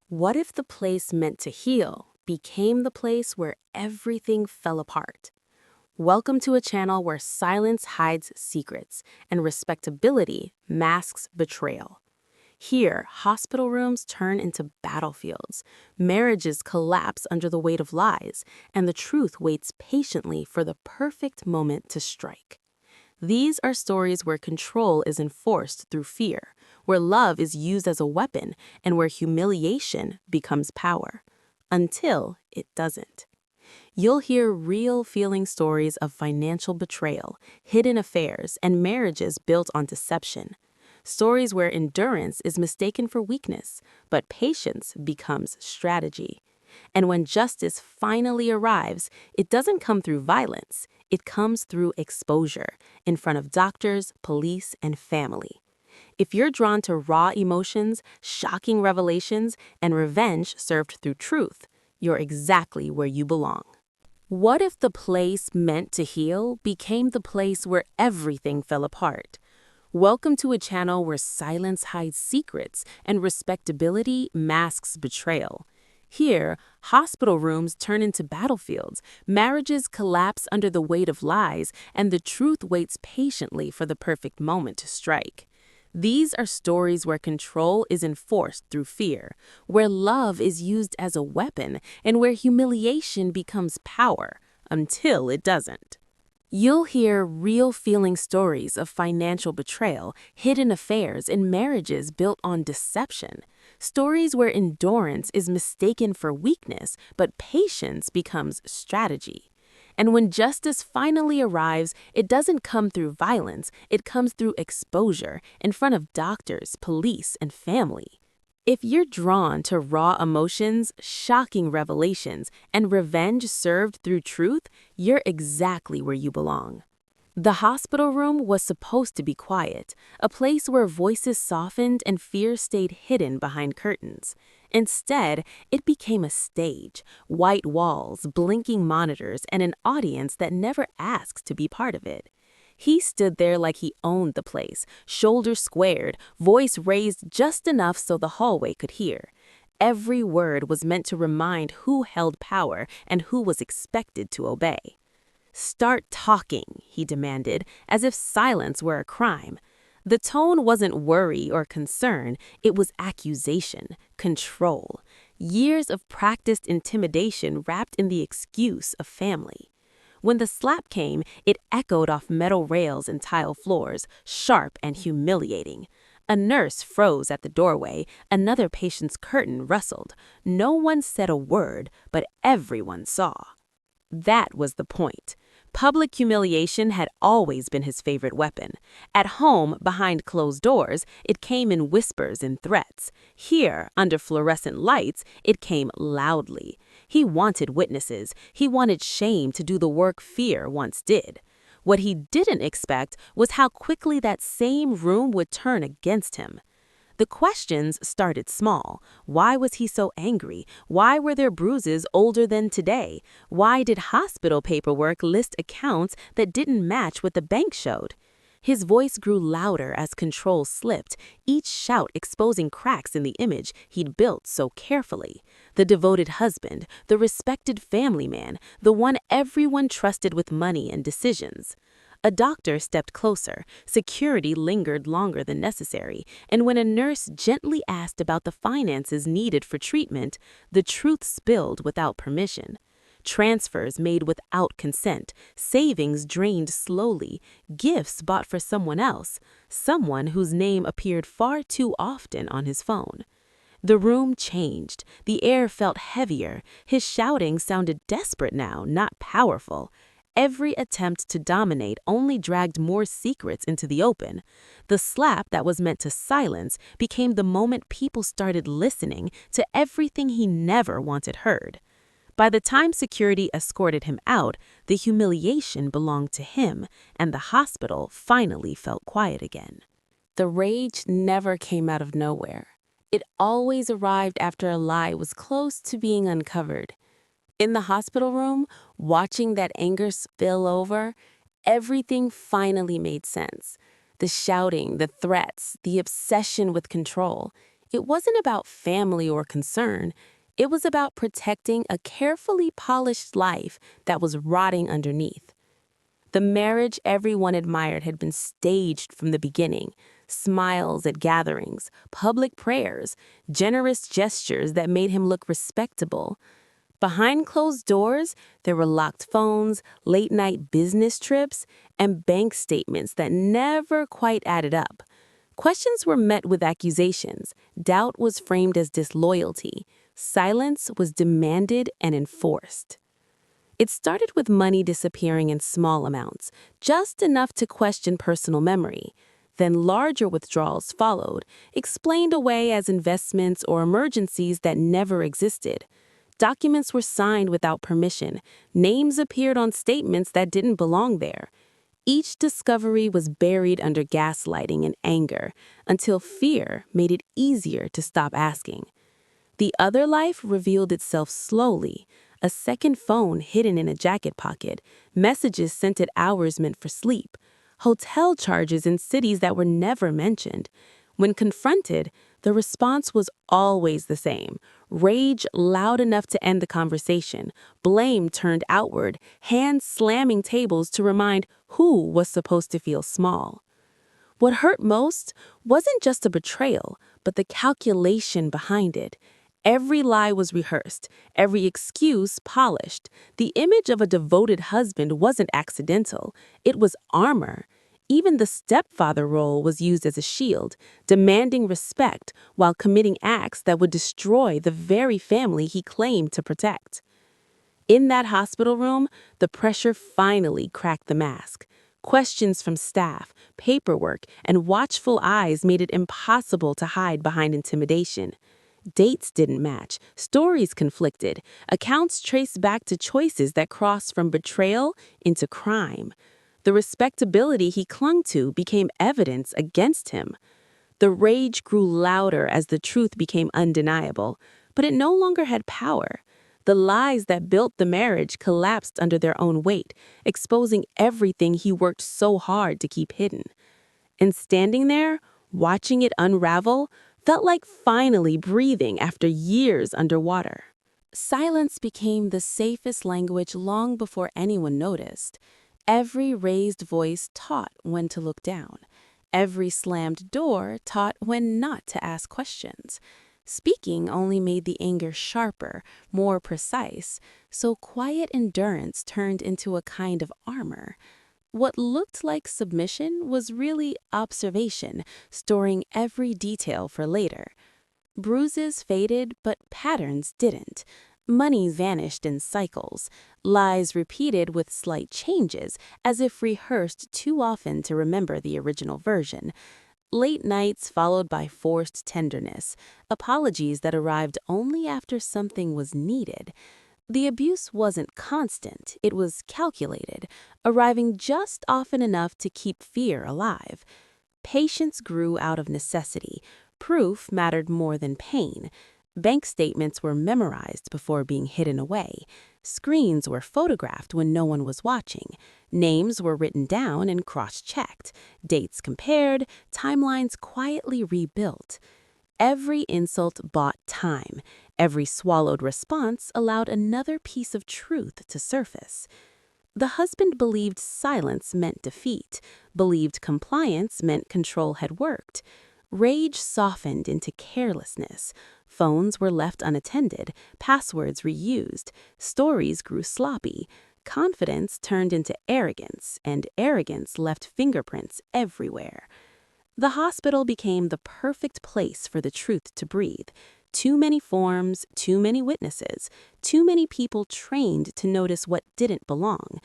What if the place meant to heal became the place where everything fell apart? Welcome to a channel where silence hides secrets and respectability masks betrayal. Here, hospital rooms turn into battlefields, marriages collapse under the weight of lies, and the truth waits patiently for the perfect moment to strike. These are stories where control is enforced through fear, where love is used as a weapon, and where humiliation becomes power. Until it doesn't. You'll hear real feeling stories of financial betrayal, hidden affairs, and marriages built on deception. Stories where endurance is mistaken for weakness, but patience becomes strategy. And when justice finally arrives, it doesn't come through violence, it comes through exposure, in front of doctors, police, and family. If you're drawn to raw emotions, shocking revelations, and revenge served through truth, you're exactly where you belong. What if the place meant to heal became the place where everything fell apart? Welcome to a channel where silence hides secrets and respectability masks betrayal. Here, hospital rooms turn into battlefields, marriages collapse under the weight of lies, and the truth waits patiently for the perfect moment to strike. These are stories where control is enforced through fear, where love is used as a weapon, and where humiliation becomes power, until it doesn't. You'll hear real feeling stories of financial betrayal, hidden affairs, and marriages built on deception. Stories where endurance is mistaken for weakness, but patience becomes strategy. And when justice finally arrives, it doesn't come through violence, it comes through exposure in front of doctors, police, and family. If you're drawn to raw emotions, shocking revelations, and revenge served through truth, you're exactly where you belong. The hospital room was supposed to be quiet, a place where voices softened and fear stayed hidden behind curtains. Instead, it became a stage, white walls, blinking monitors, and an audience that never asked to be part of it. He stood there like he owned the place, shoulders squared, voice raised just enough so the hallway could hear. Every word was meant to remind who held power and who was expected to obey. "Start talking," he demanded, as if silence were a crime. The tone wasn't worry or concern, it was accusation, control. Years of practiced intimidation wrapped in the excuse of family. When the slap came, it echoed off metal rails and tile floors, sharp and humiliating. A nurse froze at the doorway, another patient's curtain rustled. No one said a word, but everyone saw. That was the point. Public humiliation had always been his favorite weapon. At home, behind closed doors, it came in whispers and threats. Here, under fluorescent lights, it came loudly. He wanted witnesses. He wanted shame to do the work fear once did. What he didn't expect was how quickly that same room would turn against him. The questions started small. Why was he so angry? Why were there bruises older than today? Why did hospital paperwork list accounts that didn't match what the bank showed? His voice grew louder as control slipped, each shout exposing cracks in the image he'd built so carefully. The devoted husband, the respected family man, the one everyone trusted with money and decisions. A doctor stepped closer, security lingered longer than necessary, and when a nurse gently asked about the finances needed for treatment, the truth spilled without permission. Transfers made without consent, savings drained slowly, gifts bought for someone else, someone whose name appeared far too often on his phone. The room changed. The air felt heavier. His shouting sounded desperate now, not powerful. Every attempt to dominate only dragged more secrets into the open. The slap that was meant to silence became the moment people started listening to everything he never wanted heard. By the time security escorted him out, the humiliation belonged to him, and the hospital finally felt quiet again. The rage never came out of nowhere. It always arrived after a lie was close to being uncovered. In the hospital room, watching that anger spill over, everything finally made sense. The shouting, the threats, the obsession with control. It wasn't about family or concern. It was about protecting a carefully polished life that was rotting underneath. The marriage everyone admired had been staged from the beginning. Smiles at gatherings, public prayers, generous gestures that made him look respectable. Behind closed doors, there were locked phones, late-night business trips, and bank statements that never quite added up. Questions were met with accusations. Doubt was framed as disloyalty. Silence was demanded and enforced. It started with money disappearing in small amounts, just enough to question personal memory. Then larger withdrawals followed, explained away as investments or emergencies that never existed. Documents were signed without permission. Names appeared on statements that didn't belong there. Each discovery was buried under gaslighting and anger until fear made it easier to stop asking. The other life revealed itself slowly. A second phone hidden in a jacket pocket, messages sent at hours meant for sleep, hotel charges in cities that were never mentioned. When confronted, the response was always the same. Rage loud enough to end the conversation, blame turned outward, hands slamming tables to remind who was supposed to feel small. What hurt most wasn't just a betrayal, but the calculation behind it. Every lie was rehearsed, every excuse polished. The image of a devoted husband wasn't accidental, it was armor. Even the stepfather role was used as a shield, demanding respect while committing acts that would destroy the very family he claimed to protect. In that hospital room, the pressure finally cracked the mask. Questions from staff, paperwork, and watchful eyes made it impossible to hide behind intimidation. Dates didn't match, stories conflicted, accounts traced back to choices that crossed from betrayal into crime. The respectability he clung to became evidence against him. The rage grew louder as the truth became undeniable, but it no longer had power. The lies that built the marriage collapsed under their own weight, exposing everything he worked so hard to keep hidden. And standing there, watching it unravel, felt like finally breathing after years underwater. Silence became the safest language long before anyone noticed. Every raised voice taught when to look down. Every slammed door taught when not to ask questions. Speaking only made the anger sharper, more precise, so quiet endurance turned into a kind of armor. What looked like submission was really observation, storing every detail for later. Bruises faded, but patterns didn't. Money vanished in cycles, lies repeated with slight changes, as if rehearsed too often to remember the original version. Late nights followed by forced tenderness, apologies that arrived only after something was needed. The abuse wasn't constant, it was calculated, arriving just often enough to keep fear alive. Patience grew out of necessity. Proof mattered more than pain. Bank statements were memorized before being hidden away. Screens were photographed when no one was watching. Names were written down and cross-checked. Dates compared, timelines quietly rebuilt. Every insult bought time. Every swallowed response allowed another piece of truth to surface. The husband believed silence meant defeat, believed compliance meant control had worked. Rage softened into carelessness. Phones were left unattended, passwords reused, stories grew sloppy. Confidence turned into arrogance, and arrogance left fingerprints everywhere. The hospital became the perfect place for the truth to breathe. Too many forms, too many witnesses, too many people trained to notice what didn't belong.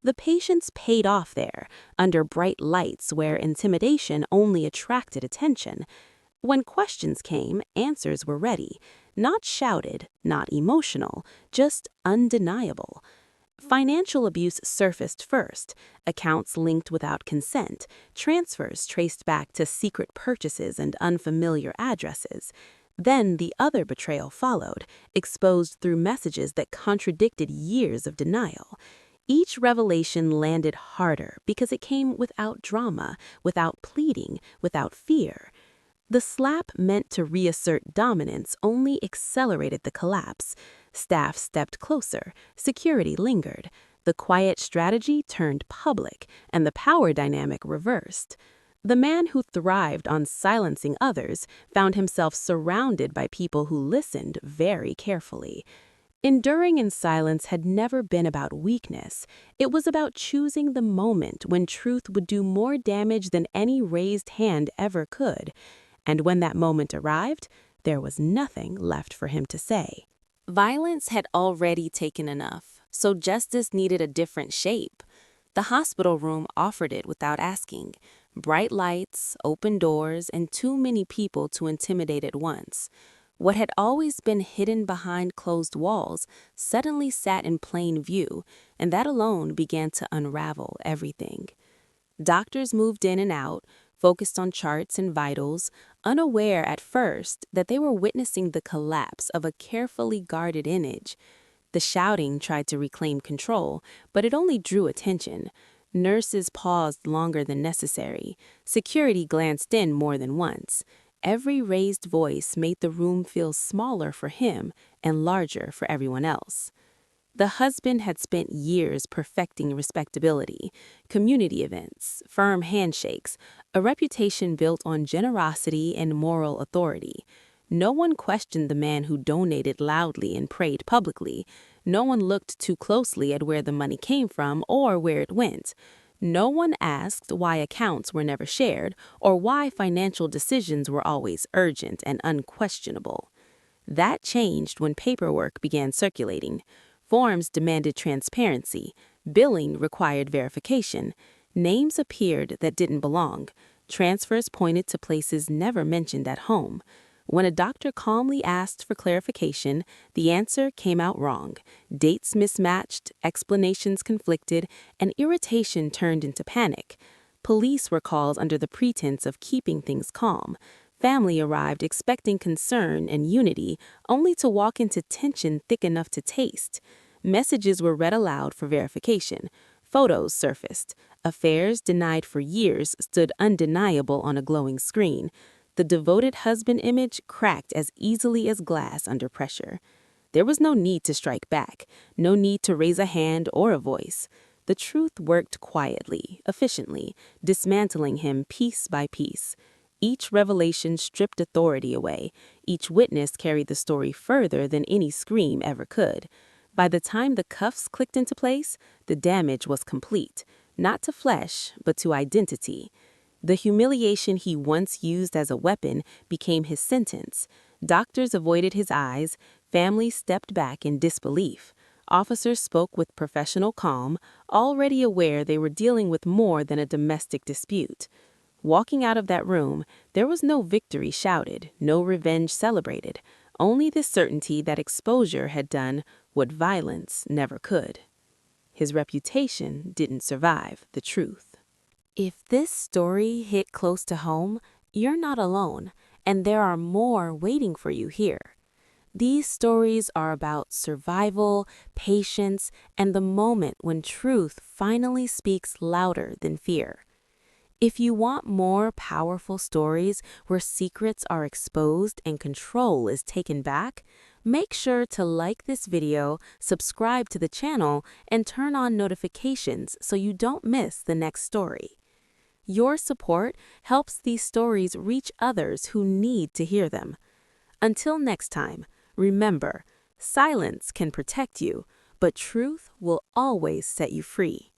The patients paid off there, under bright lights where intimidation only attracted attention. When questions came, answers were ready. Not shouted, not emotional, just undeniable. Financial abuse surfaced first, accounts linked without consent, transfers traced back to secret purchases and unfamiliar addresses. Then the other betrayal followed, exposed through messages that contradicted years of denial. Each revelation landed harder because it came without drama, without pleading, without fear. The slap, meant to reassert dominance, only accelerated the collapse. Staff stepped closer, security lingered. The quiet strategy turned public, and the power dynamic reversed. The man who thrived on silencing others found himself surrounded by people who listened very carefully. Enduring in silence had never been about weakness. It was about choosing the moment when truth would do more damage than any raised hand ever could. And when that moment arrived, there was nothing left for him to say. Violence had already taken enough, so justice needed a different shape. The hospital room offered it without asking. Bright lights, open doors, and too many people to intimidate at once. What had always been hidden behind closed walls suddenly sat in plain view, and that alone began to unravel everything. Doctors moved in and out, focused on charts and vitals, unaware at first that they were witnessing the collapse of a carefully guarded image. The shouting tried to reclaim control, but it only drew attention. Nurses paused longer than necessary. Security glanced in more than once. Every raised voice made the room feel smaller for him and larger for everyone else. The husband had spent years perfecting respectability, community events, firm handshakes, a reputation built on generosity and moral authority. No one questioned the man who donated loudly and prayed publicly. No one looked too closely at where the money came from or where it went. No one asked why accounts were never shared or why financial decisions were always urgent and unquestionable. That changed when paperwork began circulating. Forms demanded transparency. Billing required verification. Names appeared that didn't belong. Transfers pointed to places never mentioned at home. When a doctor calmly asked for clarification, the answer came out wrong. Dates mismatched, explanations conflicted, and irritation turned into panic. Police were called under the pretense of keeping things calm. Family arrived expecting concern and unity, only to walk into tension thick enough to taste. Messages were read aloud for verification. Photos surfaced. Affairs denied for years stood undeniable on a glowing screen. The devoted husband image cracked as easily as glass under pressure. There was no need to strike back, no need to raise a hand or a voice. The truth worked quietly, efficiently, dismantling him piece by piece. Each revelation stripped authority away. Each witness carried the story further than any scream ever could. By the time the cuffs clicked into place, the damage was complete, not to flesh, but to identity. The humiliation he once used as a weapon became his sentence. Doctors avoided his eyes, families stepped back in disbelief. Officers spoke with professional calm, already aware they were dealing with more than a domestic dispute. Walking out of that room, there was no victory shouted, no revenge celebrated, only the certainty that exposure had done what violence never could. His reputation didn't survive the truth. If this story hit close to home, you're not alone, and there are more waiting for you here. These stories are about survival, patience, and the moment when truth finally speaks louder than fear. If you want more powerful stories where secrets are exposed and control is taken back, make sure to like this video, subscribe to the channel, and turn on notifications so you don't miss the next story. Your support helps these stories reach others who need to hear them. Until next time, remember, silence can protect you, but truth will always set you free.